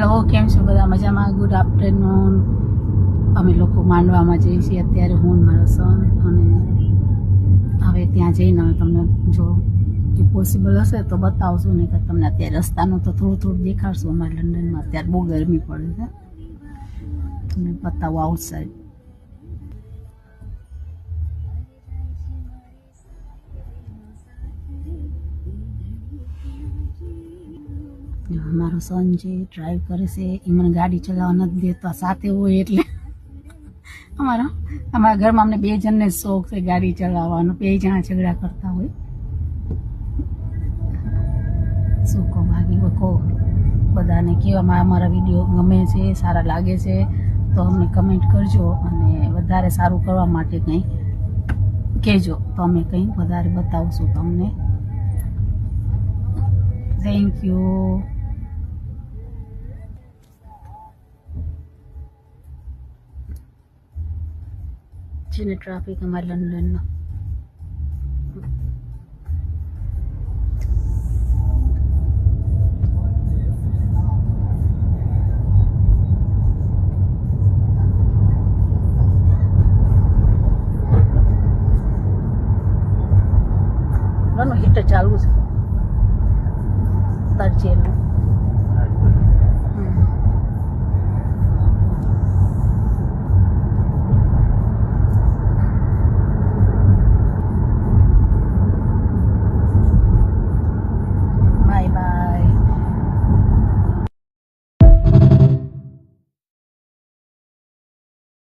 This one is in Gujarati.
હેલો, કેમ છો બધા? મજામાં? Good afternoon. અમે લોકો માંડવામાં જઈએ છીએ અત્યારે, હું ને મારો સન. અને હવે ત્યાં જઈને અમે તમને જો પોસિબલ હશે તો બતાવશું, નહીં કે તમને અત્યારે રસ્તાનું તો થોડું થોડું દેખાડશું. અમારે લંડનમાં અત્યારે બહુ ગરમી પડે છે, તમને બતાવો આઉટસાઇડ. મારો સન જે ડ્રાઈવ કરે છે એ મને ગાડી ચલાવવા નથી દેતા, સાથે હોય એટલે. અમારા ઘરમાં અમને 2 જણને શોખ છે ગાડી ચલાવવાનો, 2 જણા ઝઘડા કરતા હોય. શું કહો બાકી કહો, બધાને કહેવામાં અમારા વિડીયો ગમે છે, સારા લાગે છે તો અમને કમેન્ટ કરજો, અને વધારે સારું કરવા માટે કંઈ કહેજો તો અમે કંઈ વધારે બતાવશું તમને. Thank you. છે ને ટ્રાફિક અમારા લંડનનો. હીટર ચાલુ છે તરચેલું.